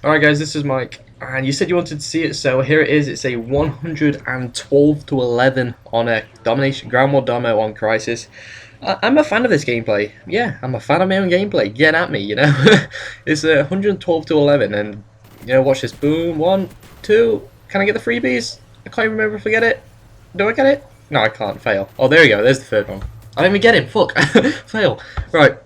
Alright guys, this is Mike, and you said you wanted to see it, so here it is. It's a 112 to 11 on a domination ground war domo on Crisis. I'm a fan of this gameplay. Yeah, I'm a fan of my own gameplay. Get at me, you know. It's a 112 to 11, and watch this. Boom, one, two. Can I get the freebies? I can't even remember if I get it. Do I get it? No, I can't. Fail. Oh, there we go. There's the third one. I didn't even get him. Fuck. Fail. Right.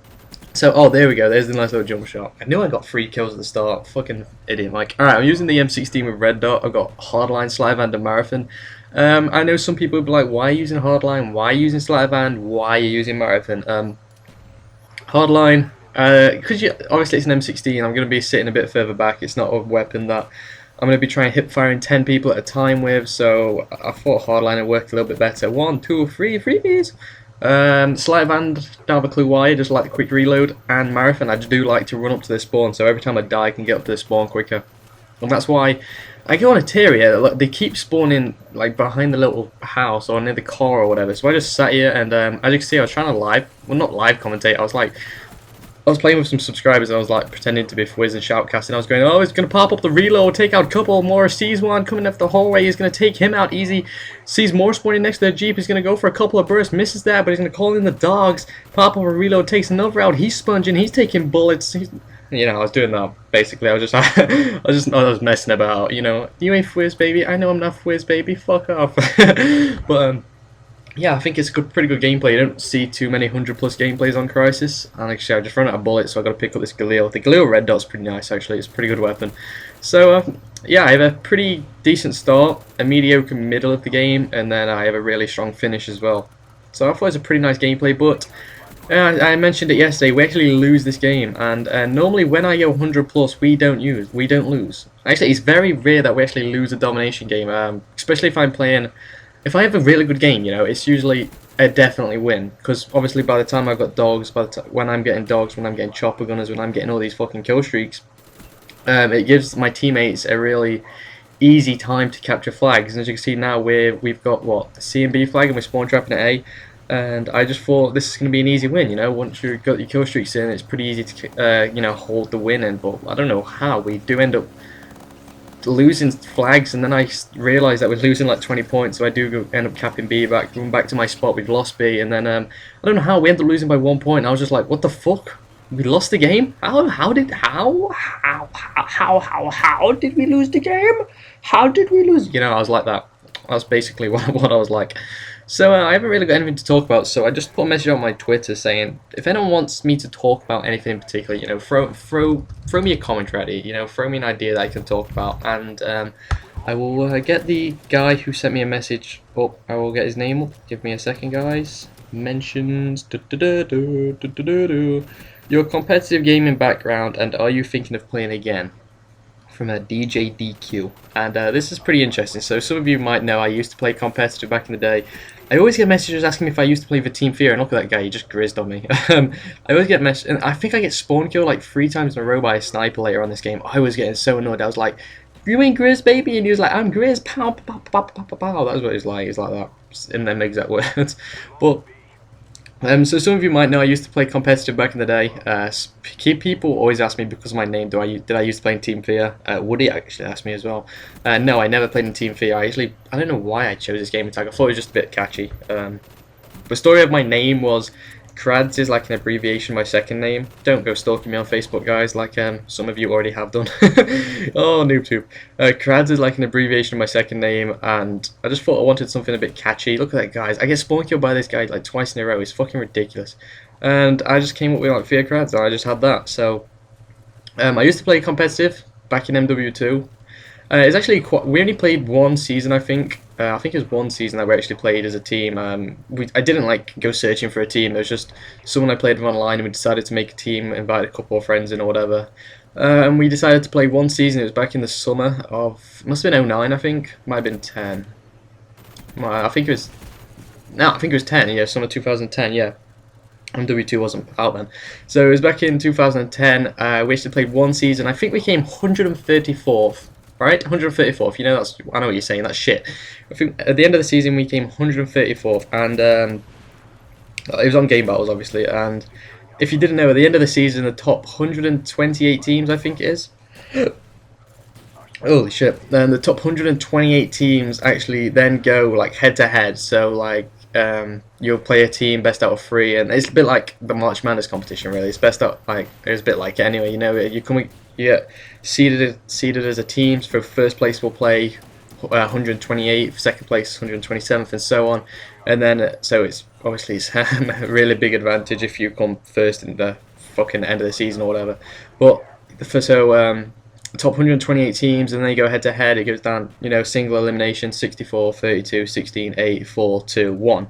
So, oh, there we go. There's the nice little jump shot. I knew I got 3 kills at the start. Fucking idiot, Mike. Alright, I'm using the M16 with red dot. I've got Hardline, Sleight of Hand, and Marathon. I know some people would be like, why are you using Hardline? Why are you using Sleight of Hand? Why are you using Marathon? Hardline, because obviously it's an M16, I'm going to be sitting a bit further back. It's not a weapon that I'm going to be trying hip firing 10 people at a time with, so I thought Hardline had worked a little bit better. 1, 2, 3 freebies. Sleight of Hand, don't have a clue why, I just like the quick reload, and Marathon, I just do like to run up to the spawn, so every time I die I can get up to the spawn quicker. And that's why I go on a tier here. They keep spawning like behind the little house or near the car or whatever, so I just sat here and as you can see I was trying to not live commentate, I was playing with some subscribers and I was like pretending to be Fwiz and Shoutcast, and I was going, oh, he's going to pop up the reload, take out a couple more, sees one coming up the hallway, he's going to take him out easy, sees more spawning next to the Jeep, he's going to go for a couple of bursts, misses that, but he's going to call in the dogs, pop up a reload, takes another out, he's sponging, he's taking bullets, I was doing that, basically. I was just messing about, you ain't Fwiz, baby, I know I'm not Fwiz, baby, fuck off. But, yeah, I think it's pretty good gameplay. You don't see too many 100+ gameplays on Crisis. And actually, I just run out of bullets, so I got to pick up this Galil. The Galil red dot's pretty nice, actually. It's a pretty good weapon. So, yeah, I have a pretty decent start, a mediocre middle of the game, and then I have a really strong finish as well. So I thought it was a pretty nice gameplay, but I mentioned it yesterday. We actually lose this game, and normally when I go 100+, we don't lose. Actually, it's very rare that we actually lose a domination game, especially if I'm playing. If I have a really good game, it's usually a definitely win. Because obviously by the time I've got dogs, when I'm getting dogs, when I'm getting chopper gunners, when I'm getting all these fucking kill streaks, it gives my teammates a really easy time to capture flags. And as you can see now, we've got what, the C and B flag, and we're spawn trapping at A. And I just thought this is going to be an easy win. Once you've got your kill streaks in, it's pretty easy to hold the win in. But I don't know how we do end up losing flags, and then I realise that we're losing like 20 points, so I do end up capping B, going back to my spot. We've lost B, and then I don't know how we ended up losing by 1 point. I was just like, what the fuck? We lost the game? How did we lose the game? How did we lose? I was like that. That's basically what I was like. So I haven't really got anything to talk about, so I just put a message on my Twitter saying, if anyone wants me to talk about anything in particular, throw me a comment ready, throw me an idea that I can talk about, and I will get the guy who sent me a message up. I will get his name up. Give me a second, guys. Mentions your competitive gaming background, and are you thinking of playing again? From a DJ DQ, and this is pretty interesting. So some of you might know I used to play competitive back in the day. I always get messages asking me if I used to play for Team Fear, and look at that guy, he just grizzed on me. I always get messages, and I think I get spawn killed like 3 times in a row by a sniper later on this game. I was getting so annoyed. I was like, you ain't Grizz, baby, and he was like, I'm Grizz, pow, pow, pow, pow, pow, pow. That was what he was like. He's like that in them exact words. But so some of you might know I used to play competitive back in the day. People always ask me because of my name, did I used to play in Team Fear? Woody actually asked me as well. No, I never played in Team Fear. I don't know why I chose this game tag. I thought it was just a bit catchy. The story of my name was, Krads is like an abbreviation of my second name. Don't go stalking me on Facebook, guys, like some of you already have done. Oh, NoobTube. Krads is like an abbreviation of my second name, and I just thought I wanted something a bit catchy. Look at that, guys. I get spawn killed by this guy like twice in a row. It's fucking ridiculous. And I just came up with like Fear Krads, and I just had that. So I used to play competitive back in MW2. It's actually we only played 1 season, I think. I think it was 1 season that we actually played as a team. I didn't like go searching for a team. It was just someone I played with online, and we decided to make a team, invite a couple of friends in or whatever. And we decided to play 1 season. It was back in the summer of, must have been 09, I think. Might have been 10. I think it was 10. Yeah, summer 2010. Yeah. MW2 wasn't out then. So it was back in 2010. We actually played 1 season. I think we came 134th. Right, 134th. I know what you're saying. That's shit. I think at the end of the season we came 134th, and it was on Game Battles, obviously. And if you didn't know, at the end of the season, the top 128 teams, I think it is, Holy shit! Then the top 128 teams actually then go like head to head. So like you'll play a team best out of three, and it's a bit like the March Madness competition. Really, it's best out like it's a bit like it anyway. You know, you come you get seeded as a team. So first place will play 128th, second place 127th, and so on. And then so it's obviously it's a really big advantage if you come first in the fucking end of the season or whatever. But top 128 teams, and then you go head to head. It goes down, you know, single elimination, 64, 32, 16, 8, 4, 2, 1.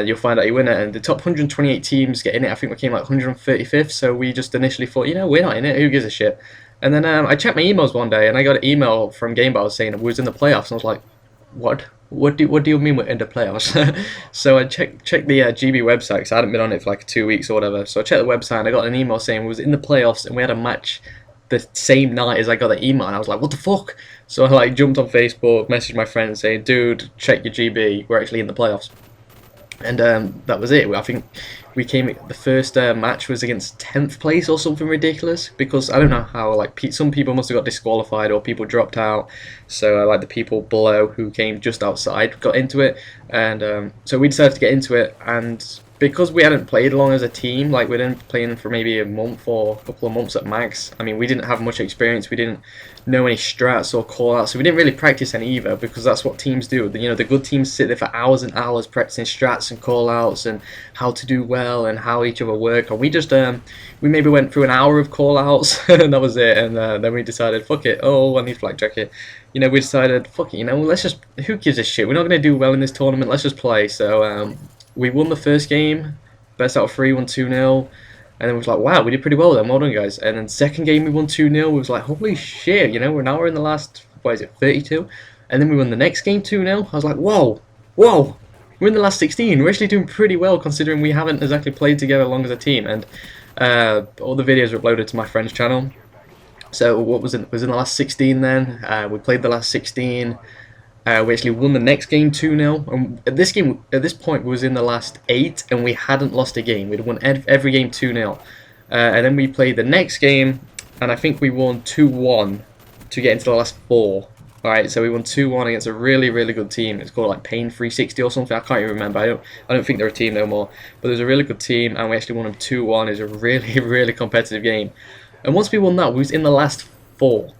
You'll find out you win it, and the top 128 teams get in it. I think we came like 135th, so we just initially thought, you know, we're not in it. Who gives a shit? And then I checked my emails one day, and I got an email from GameBall saying we was in the playoffs, and I was like, what? What do you mean we're in the playoffs? So I checked the GB website because I hadn't been on it for like 2 weeks or whatever. So I checked the website and I got an email saying we was in the playoffs and we had a match the same night as I got the email, and I was like, what the fuck? So I like jumped on Facebook, messaged my friend saying, dude, check your GB, we're actually in the playoffs. And that was it. I think we came. The first match was against 10th place or something ridiculous, because I don't know how, like, some people must have got disqualified or people dropped out. So like the people below who came just outside got into it, and so we decided to get into it. And because we hadn't played long as a team, like we didn't play for maybe a month or a couple of months at max. I mean, we didn't have much experience. We didn't know any strats or call outs, so we didn't really practice any either, because that's what teams do. You know, the good teams sit there for hours and hours practicing strats and call outs and how to do well and how each other work. And we just we maybe went through an hour of call outs and that was it. And then we decided, fuck it. Oh, I need flak jacket. You know, we decided, fuck it. You know, let's just, who gives a shit? We're not going to do well in this tournament. Let's just play. So we won the first game, best out of three, won 2-0. And then we was like, wow, we did pretty well then, well done guys. And then second game we won 2-0, we was like, holy shit, you know, we're in the last, what is it, 32? And then we won the next game 2-0, I was like, whoa, we're in the last 16, we're actually doing pretty well considering we haven't exactly played together long as a team. And all the videos were uploaded to my friend's channel. So what was in the last 16 then, we played the last 16. We actually won the next game 2-0, and at this point we was in the last 8 and we hadn't lost a game. We'd won every game 2-0, and then we played the next game and I think we won 2-1 to get into the last 4. Alright, so we won 2-1 against a really, really good team. It's called like Pain 360 or something, I can't even remember. I don't think they're a team no more, but there's a really good team and we actually won them 2-1. It was a really, really competitive game, and once we won that we was in the last 4.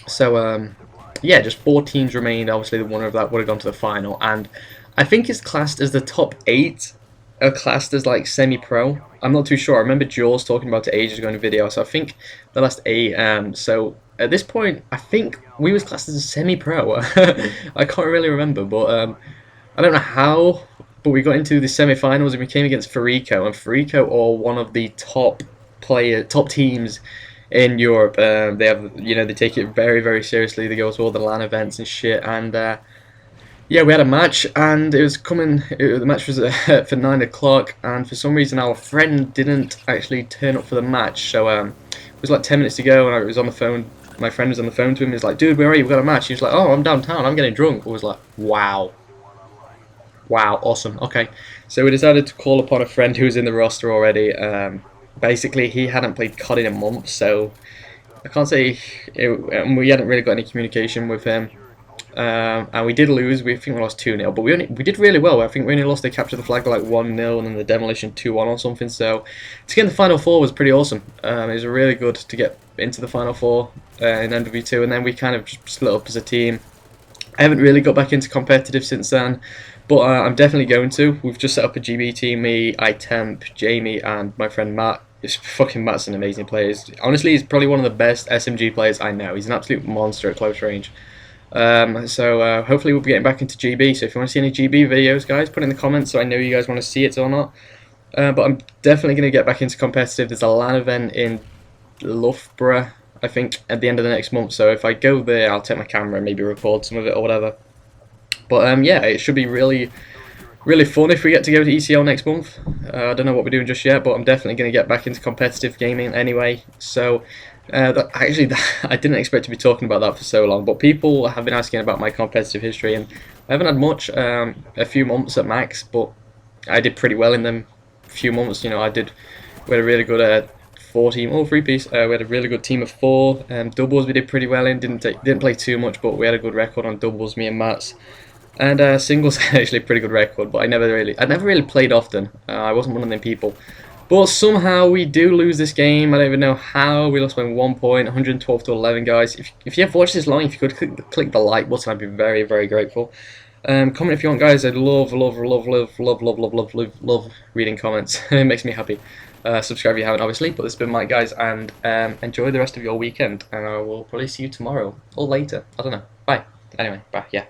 So yeah, just 4 teams remained. Obviously, the winner of that would have gone to the final, and I think it's classed as the top 8 are classed as like semi-pro. I'm not too sure. I remember Jaws talking about it ages ago in a video, so I think the last 8. So at this point, I think we was classed as a semi-pro. I can't really remember, but I don't know how. But we got into the semi-finals and we came against Farico, and Farico are one of the top teams in Europe. They have, you know, they take it very, very seriously. They go to all the LAN events and shit. And yeah, we had a match, and it was coming. The match was for 9 o'clock, and for some reason our friend didn't actually turn up for the match. So it was like 10 minutes to go, and I was on the phone. My friend was on the phone to him. He was like, "Dude, where are you? We've got a match." He was like, "Oh, I'm downtown. I'm getting drunk." I was like, "Wow, awesome. Okay." So we decided to call upon a friend who was in the roster already. Basically, he hadn't played COD in a month, so I can't say we hadn't really got any communication with him. And we did lose. We think we lost 2-0, but we did really well. I think we only lost the capture the flag like 1-0, and then the demolition 2-1 or something. So to get in the final 4 was pretty awesome. It was really good to get into the final 4 in MW2, and then we kind of just split up as a team. I haven't really got back into competitive since then, but I'm definitely going to. We've just set up a GB team, me, iTemp, Jamie, and my friend Matt. Matt's an amazing player. Honestly, he's probably one of the best SMG players I know. He's an absolute monster at close range. So hopefully we'll be getting back into GB. So if you want to see any GB videos, guys, put it in the comments so I know you guys want to see it or not. But I'm definitely going to get back into competitive. There's a LAN event in Loughborough, I think, at the end of the next month. So if I go there, I'll take my camera and maybe record some of it or whatever. But yeah, it should be really fun if we get to go to ECL next month. I don't know what we're doing just yet, but I'm definitely going to get back into competitive gaming anyway. So I didn't expect to be talking about that for so long, but people have been asking about my competitive history, and I haven't had much, a few months at max, but I did pretty well in them few months. You know, we had a really good 4 team, all 3-piece. We had a really good team of 4. Doubles we did pretty well in. Didn't play too much, but we had a good record on doubles, me and Mats. And singles actually a pretty good record, but I never really played often. I wasn't one of them people. But somehow we do lose this game. I don't even know how. We lost by 1 point, 112 to 11, guys. If you have watched this long, if you could click the like button, I'd be very, very grateful. Comment if you want, guys. I'd love reading comments. It makes me happy. Subscribe if you haven't, obviously. But this has been Mike, guys, and enjoy the rest of your weekend. And I will probably see you tomorrow or later. I don't know. Bye. Anyway, bye. Yeah.